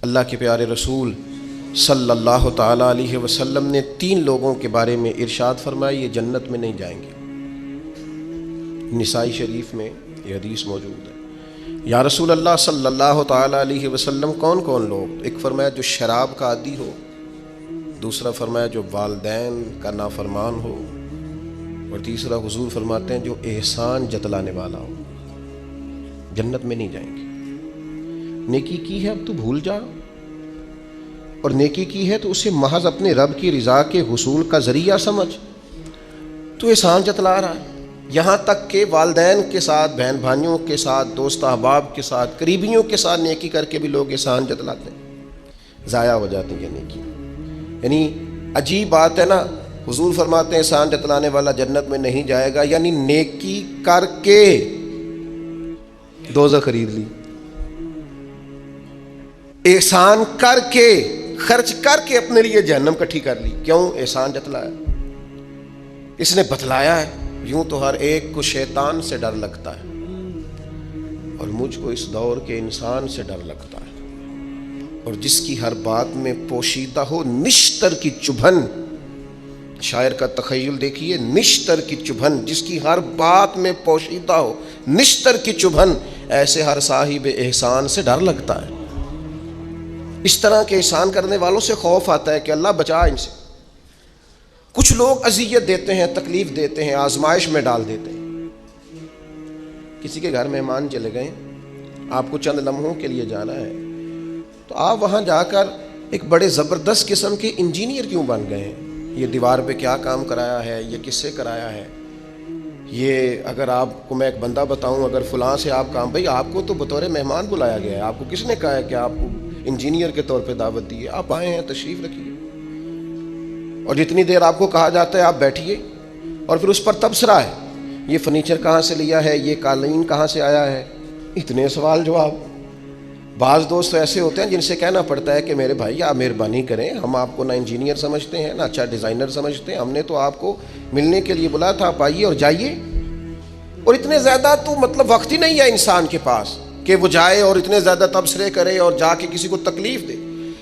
اللہ کے پیارے رسول صلی اللہ تعالیٰ علیہ وسلم نے 3 لوگوں کے بارے میں ارشاد فرمایا یہ جنت میں نہیں جائیں گے۔ نسائی شریف میں یہ حدیث موجود ہے۔ یا رسول اللہ صلی اللہ تعالیٰ علیہ وسلم کون کون لوگ؟ ایک فرمایا جو شراب کا عادی ہو، دوسرا فرمایا جو والدین کا نافرمان ہو، اور تیسرا حضور فرماتے ہیں جو احسان جتلانے والا ہو۔ جنت میں نہیں جائیں گے۔ نیکی کی ہے اب تو بھول جا، اور نیکی کی ہے تو اسے محض اپنے رب کی رضا کے حصول کا ذریعہ سمجھ۔ تو احسان جتلا رہا ہے، یہاں تک کہ والدین کے ساتھ، بہن بھائیوں کے ساتھ، دوست احباب کے ساتھ، قریبیوں کے ساتھ نیکی کر کے بھی لوگ احسان جتلاتے ہیں، ضائع ہو جاتی ہے نیکی۔ یعنی عجیب بات ہے نا، حضور فرماتے ہیں احسان جتلانے والا جنت میں نہیں جائے گا، یعنی نیکی کر کے دوزخ خرید لی، احسان کر کے، خرچ کر کے اپنے لیے جہنم کٹھی کر لی۔ کیوں؟ احسان جتلایا، اس نے بتلایا ہے۔ یوں تو ہر ایک کو شیطان سے ڈر لگتا ہے، اور مجھ کو اس دور کے انسان سے ڈر لگتا ہے، اور جس کی ہر بات میں پوشیدہ ہو نشتر کی چبھن۔ شاعر کا تخیل دیکھیے، نشتر کی چبھن، جس کی ہر بات میں پوشیدہ ہو نشتر کی چبھن، ایسے ہر صاحب احسان سے ڈر لگتا ہے۔ اس طرح کے احسان کرنے والوں سے خوف آتا ہے کہ اللہ بچا ان سے۔ کچھ لوگ اذیت دیتے ہیں، تکلیف دیتے ہیں، آزمائش میں ڈال دیتے ہیں۔ کسی کے گھر مہمان چلے گئے، آپ کو چند لمحوں کے لیے جانا ہے، تو آپ وہاں جا کر ایک بڑے زبردست قسم کے انجینئر کیوں بن گئے ہیں؟ یہ دیوار پہ کیا کام کرایا ہے، یہ کس سے کرایا ہے، یہ اگر آپ کو میں ایک بندہ بتاؤں، اگر فلاں سے آپ کام، بھائی آپ کو تو بطور مہمان بلایا گیا ہے، آپ کو کس نے کہا ہے کہ آپ کو انجینئر کے طور پہ دعوت دی ہے؟ آپ آئے ہیں، تشریف رکھیے، اور جتنی دیر آپ کو کہا جاتا ہے آپ بیٹھیے، اور پھر اس پر تبصرہ ہے، یہ فرنیچر کہاں سے لیا ہے، یہ قالین کہاں سے آیا ہے، اتنے سوال جواب۔ بعض دوست ایسے ہوتے ہیں جن سے کہنا پڑتا ہے کہ میرے بھائی آپ مہربانی کریں، ہم آپ کو نہ انجینئر سمجھتے ہیں، نہ اچھا ڈیزائنر سمجھتے ہیں، ہم نے تو آپ کو ملنے کے لیے بلایا تھا، آپ آئیے اور جائیے۔ اور اتنے زیادہ تو مطلب وقت ہی نہیں ہے انسان کے پاس کہ وہ جائے اور اتنے زیادہ تبصرے کرے اور جا کے کسی کو تکلیف دے۔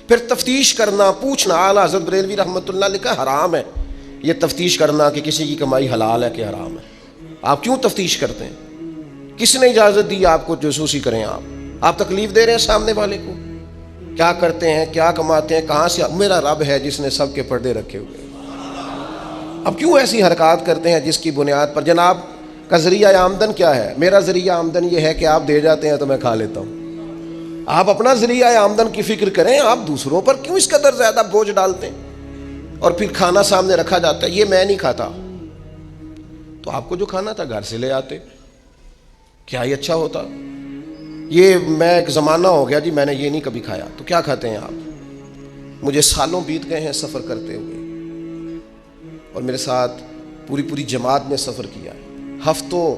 پھر تفتیش کرنا، پوچھنا، اعلیٰ حضرت بریلوی رحمۃ اللہ لکھا حرام ہے یہ تفتیش کرنا کہ کسی کی کمائی حلال ہے کہ حرام ہے۔ آپ کیوں تفتیش کرتے ہیں؟ کس نے اجازت دی آپ کو جاسوسی کریں؟ آپ تکلیف دے رہے ہیں سامنے والے کو۔ کیا کرتے ہیں، کیا کماتے ہیں، کہاں سے؟ میرا رب ہے جس نے سب کے پردے رکھے ہوئے۔ اب کیوں ایسی حرکات کرتے ہیں جس کی بنیاد پر جناب کا ذریعہ آمدن کیا ہے؟ میرا ذریعہ آمدن یہ ہے کہ آپ دے جاتے ہیں تو میں کھا لیتا ہوں۔ آپ اپنا ذریعہ آمدن کی فکر کریں، آپ دوسروں پر کیوں اس قدر زیادہ بوجھ ڈالتے ہیں؟ اور پھر کھانا سامنے رکھا جاتا ہے، یہ میں نہیں کھاتا، تو آپ کو جو کھانا تھا گھر سے لے آتے، کیا ہی اچھا ہوتا۔ یہ میں ایک زمانہ ہو گیا جی میں نے یہ نہیں کبھی کھایا، تو کیا کھاتے ہیں آپ؟ مجھے سالوں بیت گئے ہیں سفر کرتے ہوئے، اور میرے ساتھ پوری جماعت نے سفر کیا ہے، ہفتوں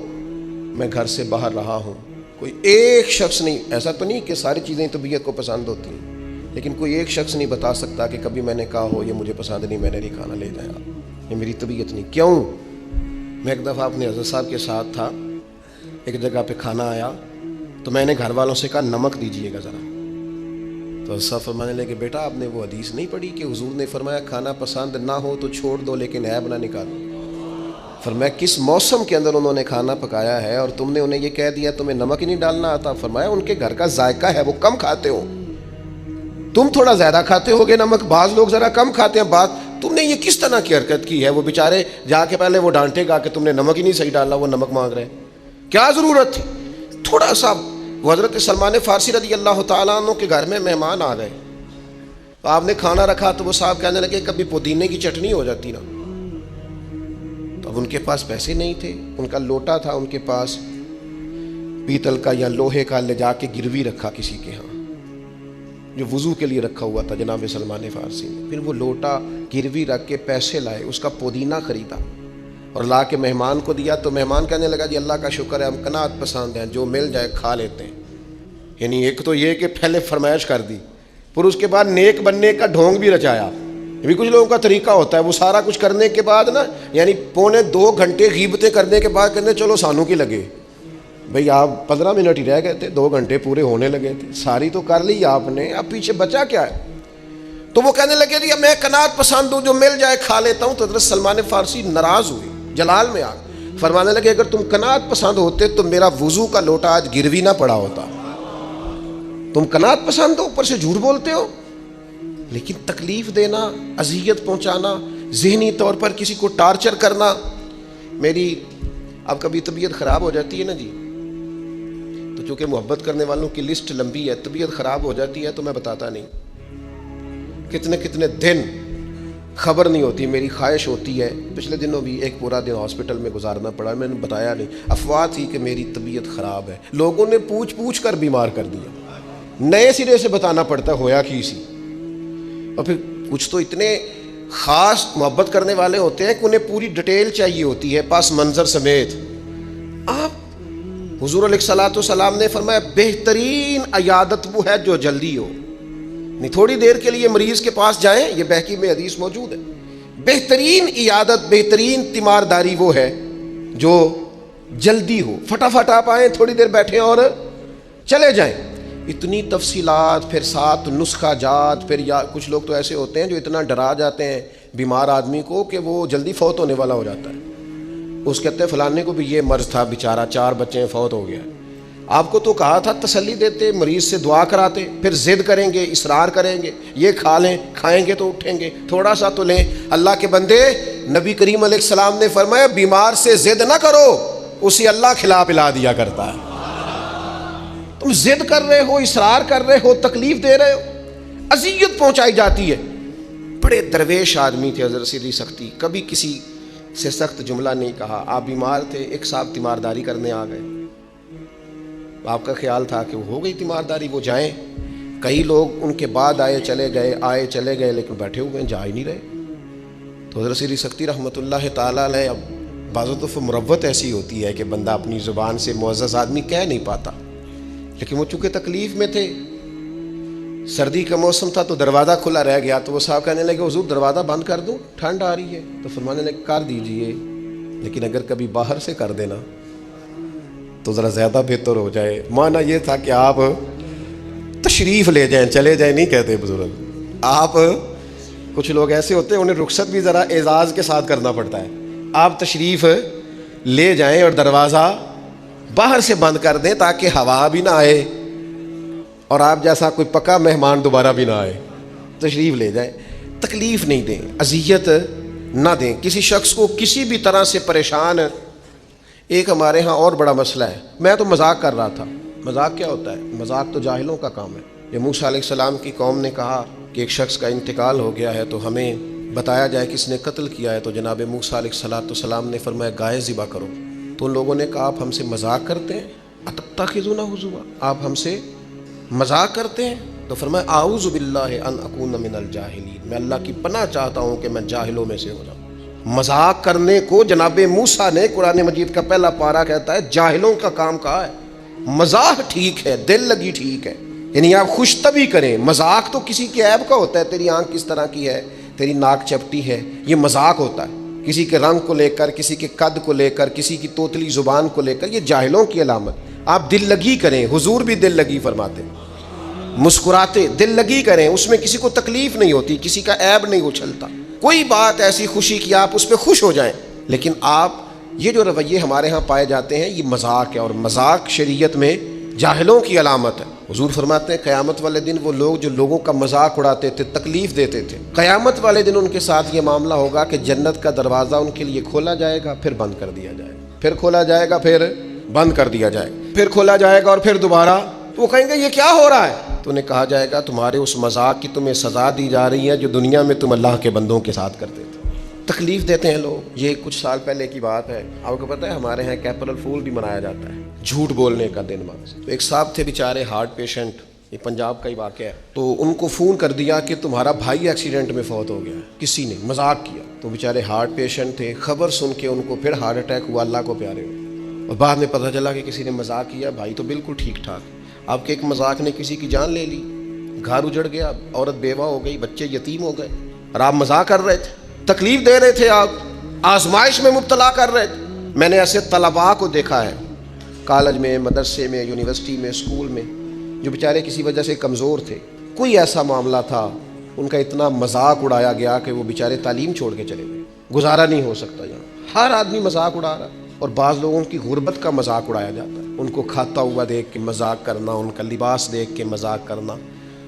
میں گھر سے باہر رہا ہوں، کوئی ایک شخص نہیں، ایسا تو نہیں کہ ساری چیزیں طبیعت کو پسند ہوتی ہیں، لیکن کوئی ایک شخص نہیں بتا سکتا کہ کبھی میں نے کہا ہو یہ مجھے پسند نہیں، میں نے نہیں کھانا، لے جائیں آپ، یہ میری طبیعت نہیں۔ کیوں؟ میں ایک دفعہ اپنے حضرت صاحب کے ساتھ تھا، ایک جگہ پہ کھانا آیا، تو میں نے گھر والوں سے کہا نمک دیجئے گا ذرا، تو حضرت صاحب فرمانے لگے بیٹا آپ نے وہ حدیث نہیں پڑھی کہ حضور نے فرمایا کھانا پسند نہ ہو تو چھوڑ دو لیکن عیب نہ نکالو؟ فرمایا کس موسم کے اندر انہوں نے کھانا پکایا ہے اور تم نے انہیں یہ کہہ دیا تمہیں نمک ہی نہیں ڈالنا آتا؟ فرمایا ان کے گھر کا ذائقہ ہے، وہ کم کھاتے ہو، تم تھوڑا زیادہ کھاتے ہوگے نمک، بعض لوگ ذرا کم کھاتے ہیں، تم نے یہ کس طرح کی حرکت کی ہے؟ وہ بیچارے جا کے پہلے وہ ڈانٹے گا کہ تم نے نمک ہی نہیں صحیح ڈالا، وہ نمک مانگ رہے، کیا ضرورت تھی؟ تھوڑا سا۔ وہ حضرت سلمان فارسی رضی اللہ تعالیٰ عنہ کے گھر میں مہمان آ گئے، تو آپ نے کھانا رکھا تو وہ صاحب کہنے لگے کبھی پودینے کی چٹنی ہو جاتی نا۔ اب ان کے پاس پیسے نہیں تھے، ان کا لوٹا تھا ان کے پاس پیتل کا یا لوہے کا، لے جا کے گروی رکھا کسی کے ہاں، جو وضو کے لیے رکھا ہوا تھا جناب سلمان فارسی نے۔ پھر وہ لوٹا گروی رکھ کے پیسے لائے، اس کا پودینہ خریدا اور لا کے مہمان کو دیا، تو مہمان کہنے لگا جی اللہ کا شکر ہے ہم قناعت پسند ہیں، جو مل جائے کھا لیتے ہیں۔ یعنی ایک تو یہ کہ پہلے فرمائش کر دی، پھر اس کے بعد نیک بننے کا ڈھونگ بھی رچایا۔ یہ بھی کچھ لوگوں کا طریقہ ہوتا ہے، وہ سارا کچھ کرنے کے بعد نا، یعنی 1.25 گھنٹے غیبتیں کرنے کے بعد کہتے چلو سانوں کی لگے، بھئی آپ 15 منٹ ہی رہ گئے تھے، 2 گھنٹے پورے ہونے لگے تھے، ساری تو کر لی آپ نے، اب پیچھے بچا کیا ہے؟ تو وہ کہنے لگے جی میں قناعت پسند ہوں، جو مل جائے کھا لیتا ہوں۔ تو حضرت سلمان فارسی ناراض ہوئے، جلال میں آ فرمانے لگے اگر تم قناعت پسند ہوتے تو میرا وضو کا لوٹا آج گروی نہ پڑا ہوتا۔ تم قناعت پسند ہو، اوپر سے جھوٹ بولتے ہو، لیکن تکلیف دینا، اذیت پہنچانا، ذہنی طور پر کسی کو ٹارچر کرنا۔ میری اب کبھی طبیعت خراب ہو جاتی ہے نا جی، تو چونکہ محبت کرنے والوں کی لسٹ لمبی ہے، طبیعت خراب ہو جاتی ہے تو میں بتاتا نہیں، کتنے کتنے دن خبر نہیں ہوتی، میری خواہش ہوتی ہے۔ پچھلے دنوں بھی ایک پورا دن ہاسپٹل میں گزارنا پڑا، میں نے بتایا نہیں، افواہ تھی کہ میری طبیعت خراب ہے، لوگوں نے پوچھ پوچھ کر بیمار کر دیا، نئے سرے سے بتانا پڑتا ہویا کی سی۔ اور پھر کچھ تو اتنے خاص محبت کرنے والے ہوتے ہیں کہ انہیں پوری ڈیٹیل چاہیے ہوتی ہے، پاس منظر سمیت۔ آپ حضور علیہ السلام نے فرمایا بہترین عیادت وہ ہے جو جلدی ہو، نہیں تھوڑی دیر کے لیے مریض کے پاس جائیں، یہ بہقی میں حدیث موجود ہے، بہترین عیادت، بہترین تیمارداری وہ ہے جو جلدی ہو، فٹافٹ آپ آئیں، تھوڑی دیر بیٹھیں اور چلے جائیں۔ اتنی تفصیلات، پھر ساتھ نسخہ جات، پھر یا کچھ لوگ تو ایسے ہوتے ہیں جو اتنا ڈرا جاتے ہیں بیمار آدمی کو کہ وہ جلدی فوت ہونے والا ہو جاتا ہے، اس کہتے ہیں فلانے کو بھی یہ مرض تھا بیچارہ، 4 بچے فوت ہو گیا۔ آپ کو تو کہا تھا تسلی دیتے، مریض سے دعا کراتے، پھر ضد کریں گے، اصرار کریں گے، یہ کھا لیں، کھائیں گے تو اٹھیں گے، تھوڑا سا تو لیں۔ اللہ کے بندے، نبی کریم علیہ السلام نے فرمایا بیمار سے ضد نہ کرو، اسے اللہ کھلا پلا دیا کرتا ہے۔ تم ضد کر رہے ہو، اصرار کر رہے ہو، تکلیف دے رہے ہو، اذیت پہنچائی جاتی ہے۔ بڑے درویش آدمی تھے حضرت سری سختی، کبھی کسی سے سخت جملہ نہیں کہا۔ آپ بیمار تھے، ایک صاحب تیمارداری کرنے آ گئے، آپ کا خیال تھا کہ ہو گئی تیمارداری، وہ جائیں، کئی لوگ ان کے بعد آئے چلے گئے، لیکن بیٹھے ہوئے جا ہی نہیں رہے۔ تو حضرت سری سختی رحمۃ اللہ تعالیٰ علیہ، اب بعض دفعہ مروت ایسی ہوتی ہے کہ بندہ اپنی زبان سے معزز آدمی کہہ نہیں پاتا، لیکن وہ چونکہ تکلیف میں تھے، سردی کا موسم تھا تو دروازہ کھلا رہ گیا، تو وہ صاحب کہنے لگے حضور دروازہ بند کر دوں، ٹھنڈ آ رہی ہے؟ تو فرمانے لگے کر دیجئے، لیکن اگر کبھی باہر سے کر دینا تو ذرا زیادہ بہتر ہو جائے۔ معنی یہ تھا کہ آپ تشریف لے جائیں، چلے جائیں نہیں کہتے بزرگ۔ آپ کچھ لوگ ایسے ہوتے ہیں، انہیں رخصت بھی ذرا اعزاز کے ساتھ کرنا پڑتا ہے۔ آپ تشریف لے جائیں اور دروازہ باہر سے بند کر دیں تاکہ ہوا بھی نہ آئے اور آپ جیسا کوئی پکا مہمان دوبارہ بھی نہ آئے۔ تشریف لے جائیں، تکلیف نہیں دیں، اذیت نہ دیں کسی شخص کو کسی بھی طرح سے پریشان۔ ایک ہمارے ہاں اور بڑا مسئلہ ہے، میں تو مذاق کر رہا تھا، مذاق کیا ہوتا ہے؟ مذاق تو جاہلوں کا کام ہے۔ جب موسیٰ علیہ السلام کی قوم نے کہا کہ ایک شخص کا انتقال ہو گیا ہے تو ہمیں بتایا جائے کس نے قتل کیا ہے، تو جناب موسیٰ علیہ السلام نے فرمایا گائے ذبح کرو۔ تو ان لوگوں نے کہا آپ ہم سے مذاق کرتے ہیں، اتتخذون ہزوا، آپ ہم سے مذاق کرتے ہیں؟ تو فرمایا اعوذ باللہ ان اکون من الجاہلین، میں اللہ کی پناہ چاہتا ہوں کہ میں جاہلوں میں سے ہو جاؤں۔ مذاق کرنے کو جناب موسیٰ نے، قرآن مجید کا پہلا پارہ کہتا ہے جاہلوں کا کام کہا ہے۔ مذاق ٹھیک ہے، دل لگی ٹھیک ہے، یعنی آپ خوش طبی کریں۔ مذاق تو کسی کے عیب کا ہوتا ہے، تیری آنکھ کس طرح کی ہے، تیری ناک چپٹی ہے، یہ مذاق ہوتا ہے۔ کسی کے رنگ کو لے کر، کسی کے قد کو لے کر، کسی کی توتلی زبان کو لے کر، یہ جاہلوں کی علامت۔ آپ دل لگی کریں، حضور بھی دل لگی فرماتے، مسکراتے دل لگی کریں، اس میں کسی کو تکلیف نہیں ہوتی، کسی کا عیب نہیں اچھلتا، کوئی بات ایسی خوشی کی آپ اس پہ خوش ہو جائیں۔ لیکن آپ یہ جو رویے ہمارے ہاں پائے جاتے ہیں یہ مذاق ہے، اور مذاق شریعت میں جاہلوں کی علامت ہے۔ حضور فرماتے ہیں قیامت والے دن وہ لوگ جو لوگوں کا مذاق اڑاتے تھے، تکلیف دیتے تھے، قیامت والے دن ان کے ساتھ یہ معاملہ ہوگا کہ جنت کا دروازہ ان کے لیے کھولا جائے گا، پھر بند کر دیا جائے گا، پھر کھولا جائے گا، پھر بند کر دیا جائے گا، پھر کھولا جائے گا اور پھر دوبارہ۔ تو وہ کہیں گے یہ کیا ہو رہا ہے؟ تو انہیں کہا جائے گا تمہارے اس مذاق کی تمہیں سزا دی جا رہی ہے جو دنیا میں تم اللہ کے بندوں کے ساتھ کرتے تھے۔ تکلیف دیتے ہیں لوگ۔ یہ کچھ سال پہلے کی بات ہے، آپ کو پتہ ہے ہمارے ہاں اپریل فول بھی منایا جاتا ہے، جھوٹ بولنے کا دن مانس۔ تو ایک صاحب تھے بیچارے ہارٹ پیشنٹ، یہ پنجاب کا ہی واقعہ ہے، تو ان کو فون کر دیا کہ تمہارا بھائی ایکسیڈنٹ میں فوت ہو گیا ہے، کسی نے مذاق کیا۔ تو بیچارے ہارٹ پیشنٹ تھے، خبر سن کے ان کو پھر ہارٹ اٹیک ہوا، اللہ کو پیارے ہو، اور بعد میں پتہ چلا کہ کسی نے مذاق کیا، بھائی تو بالکل ٹھیک ٹھاک، آپ کے ایک مذاق نے کسی کی جان لے لی، گھر اجڑ گیا، عورت بیوہ ہو گئی، بچے یتیم ہو گئے، اور آپ مذاق کر رہے تھے، تکلیف دے رہے تھے، آپ آزمائش میں مبتلا کر رہے تھے۔ میں نے ایسے طلباء کو دیکھا ہے، کالج میں، مدرسے میں، یونیورسٹی میں، اسکول میں، جو بیچارے کسی وجہ سے کمزور تھے، کوئی ایسا معاملہ تھا ان کا اتنا مذاق اڑایا گیا کہ وہ بیچارے تعلیم چھوڑ کے چلے گئے، گزارا نہیں ہو سکتا یہاں، ہر آدمی مذاق اڑا رہا ہے۔ اور بعض لوگوں کی غربت کا مذاق اڑایا جاتا ہے، ان کو کھاتا ہوا دیکھ کے مذاق کرنا، ان کا لباس دیکھ کے مذاق کرنا،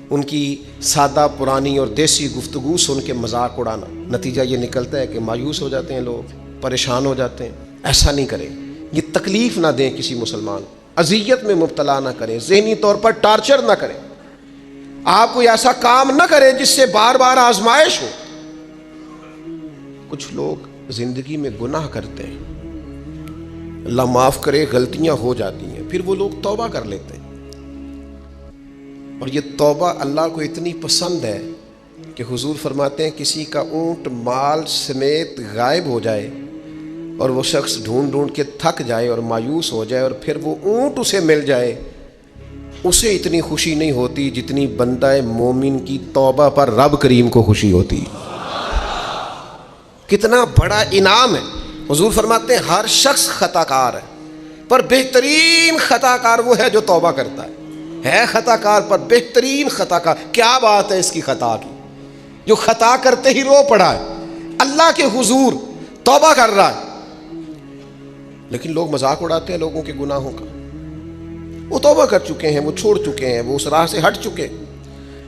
ان کی سادہ پرانی اور دیسی گفتگو سن کے مذاق اڑانا، نتیجہ یہ نکلتا ہے کہ مایوس ہو جاتے ہیں لوگ، پریشان ہو جاتے ہیں۔ ایسا نہیں کریں، یہ تکلیف نہ دیں کسی مسلمان، اذیت میں مبتلا نہ کریں، ذہنی طور پر ٹارچر نہ کریں، آپ کوئی ایسا کام نہ کریں جس سے بار بار آزمائش ہو۔ کچھ لوگ زندگی میں گناہ کرتے ہیں، اللہ معاف کرے، غلطیاں ہو جاتی ہیں، پھر وہ لوگ توبہ کر لیتے ہیں، اور یہ توبہ اللہ کو اتنی پسند ہے کہ حضور فرماتے ہیں کسی کا اونٹ مال سمیت غائب ہو جائے اور وہ شخص ڈھونڈ ڈھونڈ کے تھک جائے اور مایوس ہو جائے اور پھر وہ اونٹ اسے مل جائے، اسے اتنی خوشی نہیں ہوتی جتنی بندہ مومن کی توبہ پر رب کریم کو خوشی ہوتی۔ کتنا بڑا انعام ہے۔ حضور فرماتے ہیں ہر شخص خطا کار ہے، پر بہترین خطا کار وہ ہے جو توبہ کرتا ہے خطا کار پر بہترین خطا کار۔ کیا بات ہے اس کی خطا کی، جو خطا کرتے ہی رو پڑا ہے، اللہ کے حضور توبہ کر رہا ہے، لیکن لوگ مذاق اڑاتے ہیں لوگوں کے گناہوں کا۔ وہ توبہ کر چکے ہیں، وہ چھوڑ چکے ہیں، وہ اس راہ سے ہٹ چکے،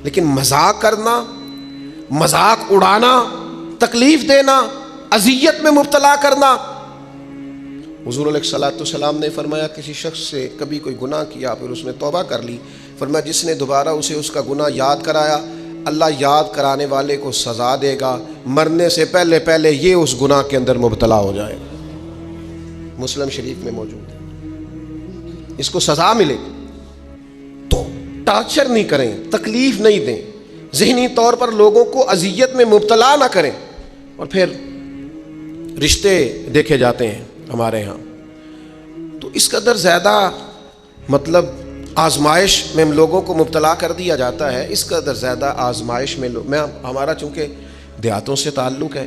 لیکن مذاق کرنا، مذاق اڑانا، تکلیف دینا، اذیت میں مبتلا کرنا۔ حضور علیہ الصلوۃ والسلام نے فرمایا کسی شخص سے کبھی کوئی گناہ کیا پھر اس نے توبہ کر لی، فرمایا جس نے دوبارہ اسے اس کا گناہ یاد کرایا، اللہ یاد کرانے والے کو سزا دے گا، مرنے سے پہلے پہلے یہ اس گناہ کے اندر مبتلا ہو جائے گا۔ مسلم شریف میں موجود ہے، اس کو سزا ملے گی۔ تو ٹارچر نہیں کریں، تکلیف نہیں دیں، ذہنی طور پر لوگوں کو اذیت میں مبتلا نہ کریں۔ اور پھر رشتے دیکھے جاتے ہیں ہمارے ہاں، تو اس قدر زیادہ مطلب آزمائش میں ہم لوگوں کو مبتلا کر دیا جاتا ہے، اس قدر زیادہ آزمائش میں ہمارا چونکہ دیہاتوں سے تعلق ہے،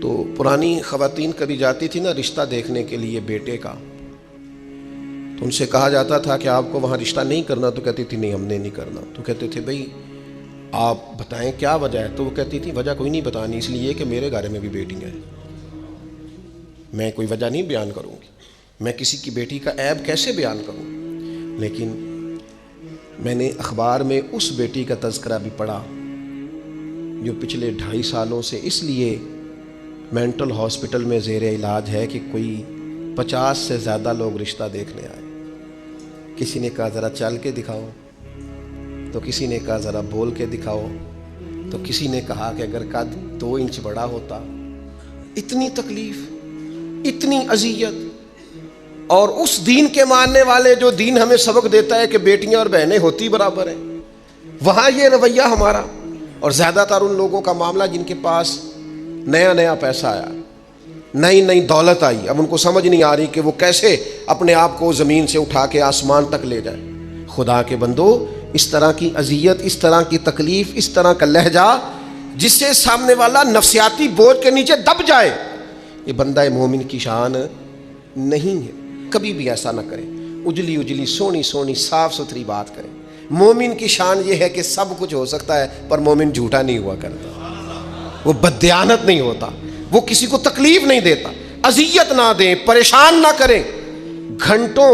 تو پرانی خواتین کبھی جاتی تھی نا رشتہ دیکھنے کے لیے بیٹے کا، تو ان سے کہا جاتا تھا کہ آپ کو وہاں رشتہ نہیں کرنا، تو کہتی تھی نہیں ہم نے نہیں کرنا، تو کہتے تھے بھئی آپ بتائیں کیا وجہ ہے، تو وہ کہتی تھی وجہ کوئی نہیں بتانی، اس لیے کہ میرے گھر میں بھی بیٹیاں ہیں، میں کوئی وجہ نہیں بیان کروں گی، میں کسی کی بیٹی کا عیب کیسے بیان کروں۔ لیکن میں نے اخبار میں اس بیٹی کا تذکرہ بھی پڑھا جو پچھلے 2.5 سالوں سے اس لیے مینٹل ہاسپٹل میں زیر علاج ہے کہ کوئی 50 سے زیادہ لوگ رشتہ دیکھنے آئے، کسی نے کہا ذرا چل کے دکھاؤ، تو کسی نے کہا ذرا بول کے دکھاؤ، تو کسی نے کہا کہ اگر قد 2 انچ بڑا ہوتا۔ اتنی تکلیف، اتنی اذیت، اور اس دین کے ماننے والے جو دین ہمیں سبق دیتا ہے کہ بیٹیاں اور بہنیں ہوتی برابر ہیں، وہاں یہ رویہ ہمارا۔ اور زیادہ تر ان لوگوں کا معاملہ جن کے پاس نیا نیا پیسہ آیا، نئی نئی دولت آئی، اب ان کو سمجھ نہیں آ رہی کہ وہ کیسے اپنے آپ کو زمین سے اٹھا کے آسمان تک لے جائے۔ خدا کے بندو، اس طرح کی اذیت، اس طرح کی تکلیف، اس طرح کا لہجہ جس سے سامنے والا نفسیاتی بوجھ کے نیچے دب جائے، یہ بندہ مومن کی شان نہیں ہے۔ کبھی بھی ایسا نہ کریں، اجلی اجلی سونی سونی صاف ستھری بات کریں۔ مومن کی شان یہ ہے کہ سب کچھ ہو سکتا ہے، پر مومن جھوٹا نہیں ہوا کرتا، وہ بددیانت نہیں ہوتا، وہ کسی کو تکلیف نہیں دیتا۔ اذیت نہ دیں، پریشان نہ کریں۔ گھنٹوں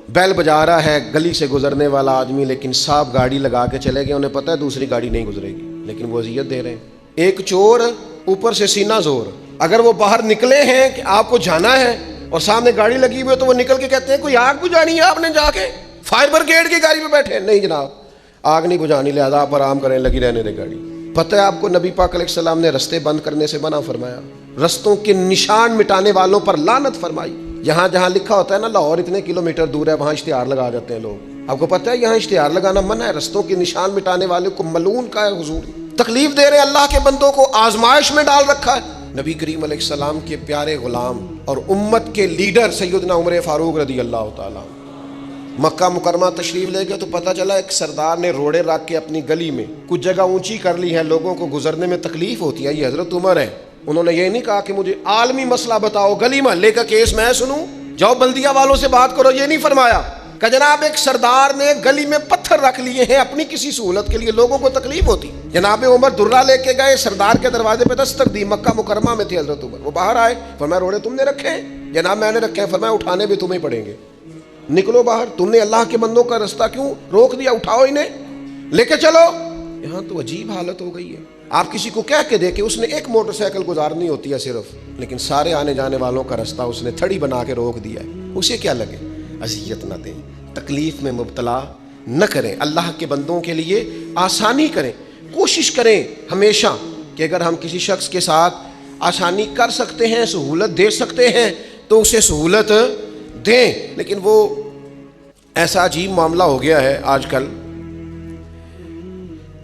بیل بجا رہا ہے گلی سے گزرنے والا آدمی، لیکن صاحب گاڑی لگا کے چلے گئے، انہیں پتہ ہے دوسری گاڑی نہیں گزرے گی، لیکن وہ اذیت دے رہے ہیں۔ ایک چور، اوپر سے سینہ زور، اگر وہ باہر نکلے ہیں کہ آپ کو جانا ہے اور سامنے گاڑی لگی ہوئی ہے تو وہ نکل کے کہتے ہیں کوئی آگ بجھانی ہے آپ نے، جا کے فائر بریگیڈ کی گاڑی پہ بیٹھے۔ نہیں جناب، آگ نہیں بجھانی، لہذا آپ آرام کریں، لگی رہنے دے گاڑی۔ پتہ ہے آپ کو نبی پاک علیہ السلام نے رستے بند کرنے سے منع فرمایا، رستوں کے نشان مٹانے والوں پر لعنت فرمائی۔ جہاں جہاں لکھا ہوتا ہے نا لاہور اتنے کلومیٹر دور ہے، وہاں اشتہار لگا جاتے ہیں لوگ۔ آپ کو پتہ ہے یہاں اشتہار لگانا منع ہے، رستوں کے نشان مٹانے والے کو ملعون کا ہے حضور۔ تکلیف دے رہے اللہ کے بندوں کو، آزمائش میں ڈال رکھا ہے۔ نبی کریم علیہ السلام کے پیارے غلام اور امت کے لیڈر سیدنا عمر فاروق رضی اللہ تعالیٰ مکہ مکرمہ تشریف لے گئے، تو پتہ چلا ایک سردار نے روڑے رکھ کے اپنی گلی میں کچھ جگہ اونچی کر لی ہے، لوگوں کو گزرنے میں تکلیف ہوتی ہے، یہ حضرت عمر ہے۔ انہوں نے یہ نہیں کہا کہ مجھے عالمی مسئلہ بتاؤ، گلی محلے کا کیس میں سنوں، جاؤ بلدیہ والوں سے بات کرو، یہ نہیں فرمایا کہ جناب ایک سردار نے گلی میں پتھر رکھ لیے ہیں اپنی کسی سہولت کے لیے، لوگوں کو تکلیف ہوتی، جناب عمر درہ لے کے گئے، سردار کے دروازے پہ دستک دی، مکہ مکرمہ میں تھے حضرت عمر، وہ باہر آئے، فرمایا روڑے تم نے رکھے ہیں؟ جناب میں نے رکھے ہیں۔ فرمایا اٹھانے بھی تمہیں پڑیں گے، نکلو باہر، تم نے اللہ کے بندوں کا رستہ کیوں روک دیا، اٹھاؤ انہیں لے کے چلو۔ یہاں تو عجیب حالت ہو گئی ہے، آپ کسی کو کہہ کے دیکھیں اس نے ایک موٹر سائیکل گزارنی ہوتی ہے صرف، لیکن سارے آنے جانے والوں کا رستہ اس نے تھڑی بنا کے روک دیا ہے، اسے کیا لگے؟ اذیت نہ دیں، تکلیف میں مبتلا نہ کریں، اللہ کے بندوں کے لیے آسانی کریں، کوشش کریں ہمیشہ کہ اگر ہم کسی شخص کے ساتھ آسانی کر سکتے ہیں، سہولت دے سکتے ہیں تو اسے سہولت دیں۔ لیکن وہ ایسا عجیب معاملہ ہو گیا ہے آج کل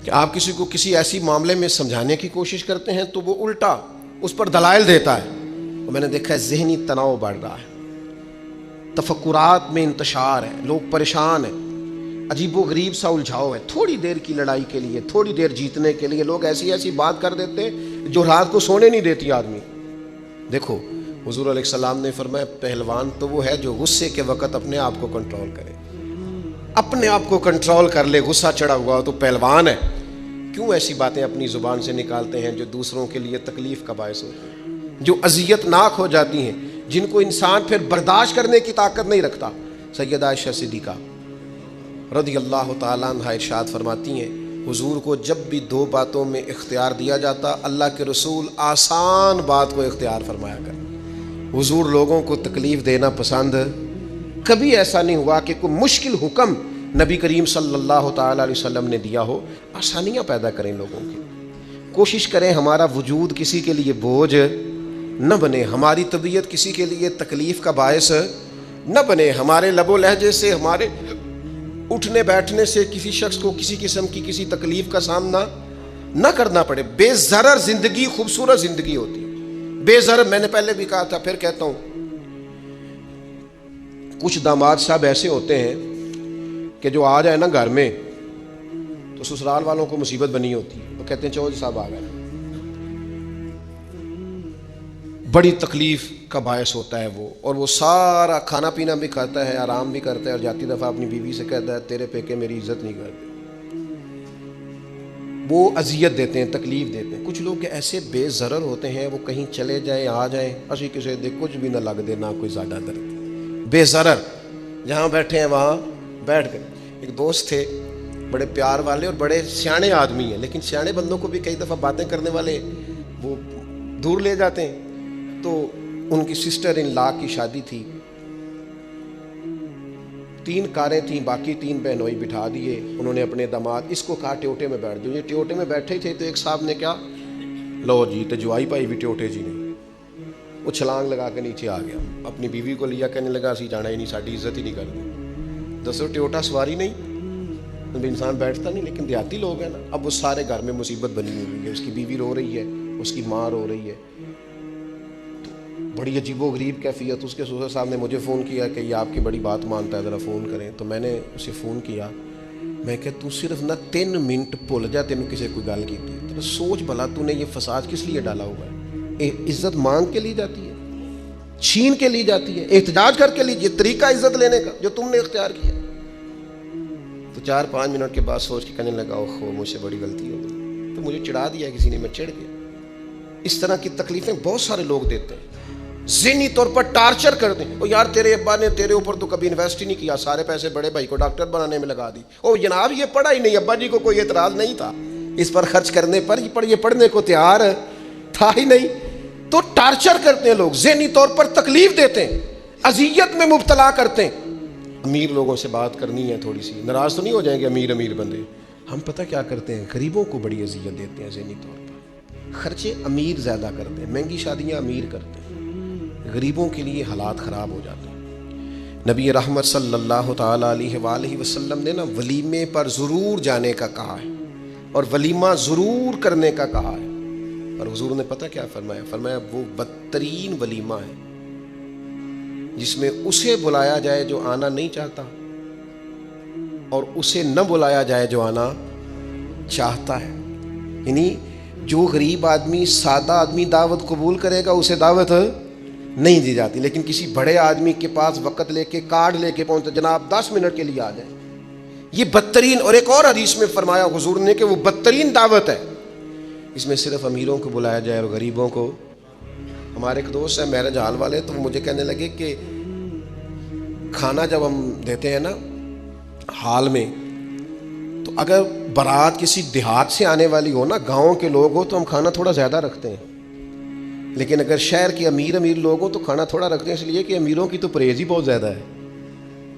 کہ آپ کسی کو کسی ایسی معاملے میں سمجھانے کی کوشش کرتے ہیں تو وہ الٹا اس پر دلائل دیتا ہے، اور میں نے دیکھا ہے ذہنی تناؤ بڑھ رہا ہے، تفکرات میں انتشار ہے، لوگ پریشان ہیں، عجیب و غریب سا الجھاؤ ہے، تھوڑی دیر کی لڑائی کے لیے، تھوڑی دیر جیتنے کے لیے لوگ ایسی ایسی بات کر دیتے ہیں جو رات کو سونے نہیں دیتی آدمی۔ دیکھو حضور علیہ السلام نے فرمایا پہلوان تو وہ ہے جو غصے کے وقت اپنے آپ کو کنٹرول کرے، اپنے آپ کو کنٹرول کر لے، غصہ چڑھا ہوا تو پہلوان ہے۔ کیوں ایسی باتیں اپنی زبان سے نکالتے ہیں جو دوسروں کے لیے تکلیف کا باعث ہوتی ہیں، جو اذیت ناک ہو جاتی ہیں، جن کو انسان پھر برداشت کرنے کی طاقت نہیں رکھتا۔ سیدہ عائشہ صدیقہ رضی اللہ تعالیٰ عنہ ارشاد فرماتی ہیں حضور کو جب بھی دو باتوں میں اختیار دیا جاتا، اللہ کے رسول آسان بات کو اختیار فرمایا کر۔ حضور لوگوں کو تکلیف دینا پسند، کبھی ایسا نہیں ہوا کہ کوئی مشکل حکم نبی کریم صلی اللہ تعالیٰ علیہ وسلم نے دیا ہو۔ آسانیاں پیدا کریں لوگوں کی، کوشش کریں ہمارا وجود کسی کے لیے بوجھ نہ بنے، ہماری طبیعت کسی کے لیے تکلیف کا باعث نہ بنے، ہمارے لب و لہجے سے، ہمارے اٹھنے بیٹھنے سے کسی شخص کو کسی قسم کی کسی تکلیف کا سامنا نہ کرنا پڑے۔ بے ضرر زندگی خوبصورت زندگی ہوتی ہے، بے ضرر۔ میں نے پہلے بھی کہا تھا پھر کہتا ہوں، کچھ داماد صاحب ایسے ہوتے ہیں کہ جو آ جائے نا گھر میں تو سسرال والوں کو مصیبت بنی ہوتی ہے، وہ کہتے ہیں چودھری صاحب آ گئے، بڑی تکلیف کا باعث ہوتا ہے وہ، اور وہ سارا کھانا پینا بھی کھاتا ہے، آرام بھی کرتا ہے، اور جاتی دفعہ اپنی بیوی سے کہتا ہے تیرے پیکے میری عزت نہیں کرتے، وہ اذیت دیتے ہیں، تکلیف دیتے ہیں۔ کچھ لوگ ایسے بے ضرر ہوتے ہیں، وہ کہیں چلے جائیں آ جائیں، اسی کسی دے کچھ بھی نہ لگ دے، نہ کوئی زیادہ درد، بے ضرر، جہاں بیٹھے ہیں وہاں بیٹھ گئے۔ ایک دوست تھے بڑے پیار والے اور بڑے سیانے آدمی ہیں، لیکن سیانے بندوں کو بھی کئی دفعہ باتیں کرنے والے وہ دور لے جاتے ہیں۔ تو ان کی سسٹر ان لا کی شادی تھی، 3 کاریں تھیں، باقی 3 بہنوئی بٹھا دیے انہوں نے اپنے داماد، اس کو کہا ٹیوٹے میں بیٹھ جاؤ۔ یہ ٹیوٹے میں بیٹھے تھے تو ایک صاحب نے کیا، لو جی تو جوائی پائی بھی ٹیوٹے جی نے، وہ چھلانگ لگا کے نیچے آ گیا، اپنی بیوی کو لیا، کہنے لگا اسی جانا ہی نہیں، ساڈی عزت ہی نہیں کرتے۔ دسو ٹیوٹا سواری نہیں، انسان بیٹھتا نہیں، لیکن دیہاتی لوگ ہیں نا۔ اب وہ سارے گھر میں مصیبت بنی ہوئی ہے، اس کی بیوی رو رہی ہے، اس کی ماں رو رہی ہے، بڑی عجیب و غریب کیفیت۔ اس کے سسر صاحب نے مجھے فون کیا کہ یہ آپ کی بڑی بات مانتا ہے، ذرا فون کریں۔ تو میں نے اسے فون کیا، میں کہ تو صرف نہ 3 منٹ بھول جا، تینوں کسی کوئی گل کی تھی، سوچ بھلا تو نے یہ فساد کس لیے ڈالا ہوا ہے؟ عزت مانگ کے لی جاتی ہے، چھین کے لی جاتی ہے، احتجاج کر کے لی، یہ طریقہ عزت لینے کا جو تم نے اختیار کیا۔ تو 4-5 منٹ کے بعد سوچ کے کہنے لگا اوہ مجھ سے بڑی غلطی ہو گئی، تو مجھے چڑھا دیا کسی نے، میں چڑھ گیا۔ اس طرح کی تکلیفیں بہت سارے لوگ دیتے ہیں، ذہنی طور پر ٹارچر کرتے ہیں۔ او یار تیرے ابا نے تیرے اوپر تو کبھی انویسٹ ہی نہیں کیا، سارے پیسے بڑے بھائی کو ڈاکٹر بنانے میں لگا دی، او جناب یہ پڑھا ہی نہیں، ابا جی کو کوئی اعتراض نہیں تھا اس پر خرچ کرنے پر، یہ پڑھنے کو تیار تھا ہی نہیں۔ تو ٹارچر کرتے ہیں لوگ، ذہنی طور پر تکلیف دیتے ہیں، اذیت میں مبتلا کرتے ہیں۔ امیر لوگوں سے بات کرنی ہے، تھوڑی سی ناراض تو نہیں ہو جائیں گے امیر بندے، ہم پتہ کیا کرتے ہیں، غریبوں کو بڑی اذیت دیتے ہیں، ذہنی طور پر خرچے امیر زیادہ کرتے ہیں، مہنگی شادیاں امیر کرتے ہیں، غریبوں کے لیے حالات خراب ہو جاتے ہیں۔ نبی رحمت صلی اللہ تعالیٰ علیہ وآلہ وسلم نے نا ولیمے پر ضرور جانے کا کہا ہے، اور ولیمہ ضرور کرنے کا کہا ہے، اور حضور نے پتہ کیا فرمایا، فرمایا وہ بدترین ولیمہ ہے جس میں اسے بلایا جائے جو آنا نہیں چاہتا، اور اسے نہ بلایا جائے جو آنا چاہتا ہے۔ یعنی جو غریب آدمی، سادہ آدمی دعوت قبول کرے گا اسے دعوت نہیں دی جاتی، لیکن کسی بڑے آدمی کے پاس وقت لے کے کارڈ لے کے پہنچتے، جناب 10 منٹ کے لیے آ جائیں، یہ بدترین. اور ایک اور حدیث میں فرمایا حضور نے کہ وہ بدترین دعوت ہے، اس میں صرف امیروں کو بلایا جائے اور غریبوں کو. ہمارے ایک دوست ہیں میرج ہال والے، تو وہ مجھے کہنے لگے کہ کھانا جب ہم دیتے ہیں نا ہال میں، تو اگر بارات کسی دیہات سے آنے والی ہو نا، گاؤں کے لوگ ہو، تو ہم کھانا تھوڑا زیادہ رکھتے ہیں، لیکن اگر شہر کے امیر لوگ ہو تو کھانا تھوڑا رکھتے ہیں، اس لیے کہ امیروں کی تو پرہیز ہی بہت زیادہ ہے،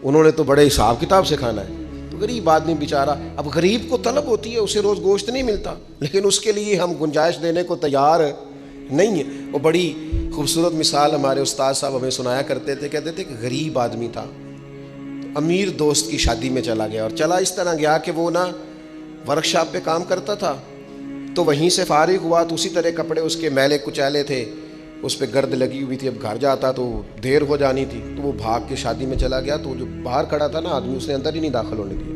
انہوں نے تو بڑے حساب کتاب سے کھانا ہے. تو غریب آدمی بیچارہ، اب غریب کو طلب ہوتی ہے، اسے روز گوشت نہیں ملتا، لیکن اس کے لیے ہم گنجائش دینے کو تیار نہیں ہیں. وہ بڑی خوبصورت مثال ہمارے استاد صاحب ہمیں سنایا کرتے تھے، کہتے تھے کہ غریب آدمی تھا، تو امیر دوست کی شادی میں چلا گیا، اور چلا اس طرح گیا کہ وہ نا ورک شاپ پہ کام کرتا تھا، تو وہیں سے فارغ ہوا تو اسی طرح کپڑے اس کے میلے کچیلے تھے، اس پہ گرد لگی ہوئی تھی. اب گھر جاتا تو دیر ہو جانی تھی، تو وہ بھاگ کے شادی میں چلا گیا. تو جو باہر کھڑا تھا نا آدمی، اس نے اندر ہی نہیں داخل ہونے دیا.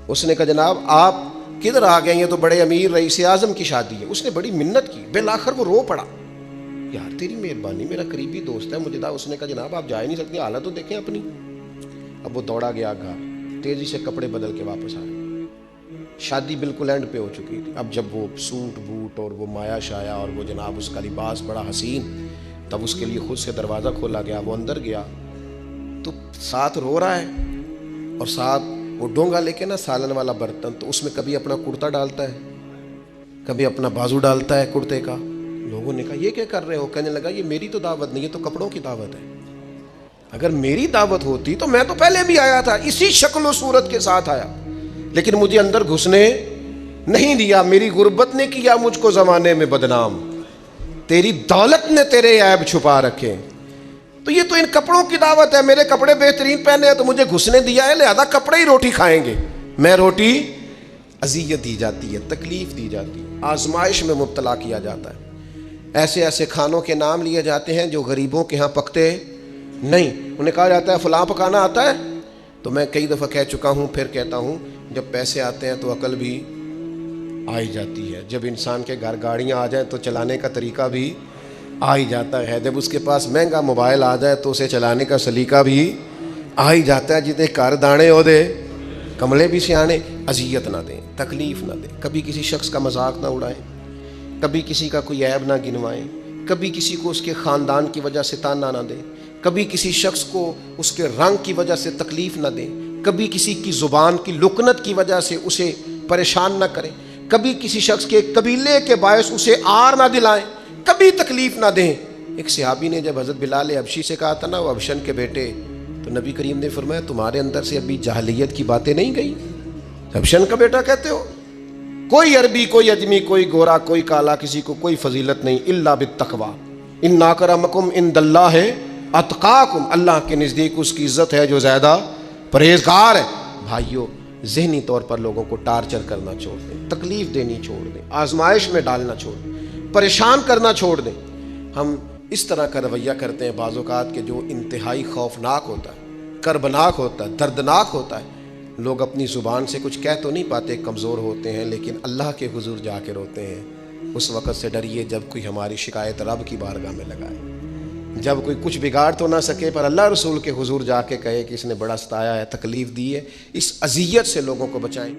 اس نے کہا جناب آپ کدھر آ گئے، یہ تو بڑے امیر رئیس اعظم کی شادی ہے. اس نے بڑی منت کی، بالآخر وہ رو پڑا، یار تیری مہربانی، میرا قریبی دوست ہے مجھے دا. اس نے کہا جناب آپ جا ہی نہیں سکتے، حالت تو دیکھیں اپنی. اب وہ دوڑا گیا گھر، تیزی سے کپڑے بدل کے واپس آیا. شادی بالکل اینڈ پہ ہو چکی تھی. اب جب وہ سوٹ بوٹ اور وہ مایا شایا اور وہ جناب اس کا لباس بڑا حسین، تب اس کے لیے خود سے دروازہ کھولا گیا. وہ اندر گیا تو ساتھ رو رہا ہے، اور ساتھ وہ ڈونگا لے کے نا سالن والا برتن، تو اس میں کبھی اپنا کرتا ڈالتا ہے، کبھی اپنا بازو ڈالتا ہے کرتے کا. لوگوں نے کہا یہ کیا کر رہے ہو؟ کہنے لگا یہ میری تو دعوت نہیں ہے، تو کپڑوں کی دعوت ہے. اگر میری دعوت ہوتی تو میں تو پہلے بھی آیا تھا، اسی شکل و صورت کے ساتھ آیا، لیکن مجھے اندر گھسنے نہیں دیا. میری غربت نے کیا مجھ کو زمانے میں بدنام، تیری دولت نے تیرے عیب چھپا رکھے. تو یہ تو ان کپڑوں کی دعوت ہے، میرے کپڑے بہترین پہنے ہیں تو مجھے گھسنے دیا ہے، لہذا کپڑے ہی روٹی کھائیں گے. میں روٹی اذیت دی جاتی ہے، تکلیف دی جاتی ہے، آزمائش میں مبتلا کیا جاتا ہے. ایسے ایسے کھانوں کے نام لیے جاتے ہیں جو غریبوں کے ہاں پکتے نہیں. انہیں کہا جاتا ہے فلاں پکانا آتا ہے. تو میں کئی دفعہ کہہ چکا ہوں، پھر کہتا ہوں، جب پیسے آتے ہیں تو عقل بھی آ ہی جاتی ہے. جب انسان کے گھر گاڑیاں آ جائیں تو چلانے کا طریقہ بھی آ ہی جاتا ہے. جب اس کے پاس مہنگا موبائل آ جائے تو اسے چلانے کا سلیقہ بھی آ ہی جاتا ہے. جتنے کار دانے ہو دے کملے بھی سیانے. اذیت نہ دیں، تکلیف نہ دیں، کبھی کسی شخص کا مذاق نہ اڑائیں، کبھی کسی کا کوئی عیب نہ گنوائیں، کبھی کسی کو اس کے خاندان کی وجہ سے تانا نہ دیں، کبھی کسی شخص کو اس کے رنگ کی وجہ سے تکلیف نہ دیں، کبھی کسی کی زبان کی لکنت کی وجہ سے اسے پریشان نہ کریں، کبھی کسی شخص کے قبیلے کے باعث اسے آر نہ دلائیں، کبھی تکلیف نہ دیں. ایک صحابی نے جب حضرت بلال حبشی سے کہا تھا نا، وہ حبشن کے بیٹے، تو نبی کریم نے فرمایا تمہارے اندر سے ابھی جاہلیت کی باتیں نہیں گئی؟ حبشن کا بیٹا کہتے ہو؟ کوئی عربی، کوئی اجمی، کوئی گورا، کوئی کالا، کسی کو کوئی فضیلت نہیں، الا بالتقوی، ان اکرمکم عند اللہ اتقاکم، اللہ کے نزدیک اس کی عزت ہے جو زیادہ پرہیزگار ہے. بھائیو، ذہنی طور پر لوگوں کو ٹارچر کرنا چھوڑ دیں، تکلیف دینی چھوڑ دیں، آزمائش میں ڈالنا چھوڑ دیں، پریشان کرنا چھوڑ دیں. ہم اس طرح کا رویہ کرتے ہیں بعض اوقات کہ جو انتہائی خوفناک ہوتا ہے، کربناک ہوتا ہے، دردناک ہوتا ہے. لوگ اپنی زبان سے کچھ کہہ تو نہیں پاتے، کمزور ہوتے ہیں، لیکن اللہ کے حضور جا کے روتے ہیں. اس وقت سے ڈریے جب کوئی ہماری شکایت رب کی بارگاہ میں لگائے، جب کوئی کچھ بگاڑ تو نہ سکے پر اللہ رسول کے حضور جا کے کہے کہ اس نے بڑا ستایا ہے، تکلیف دی ہے. اس اذیت سے لوگوں کو بچائیں.